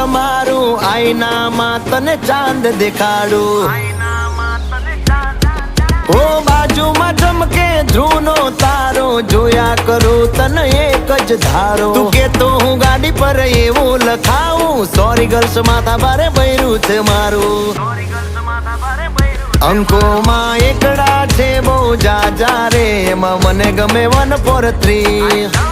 તમારું આઈનામાં તને ચાંદ દેખાડું ઓ બાજુમાં ચમકે ધ્રુવનો તારો જોયા કરું તને એક જ ધારો તું કે તો હું ગાડી પર એવું લખાવું સોરી ગર્લ્સ માથા ભારે બૈરું છે મારું અંકોમાં એકડા છે બહુ જાજા રે એમાં મને ગમે 143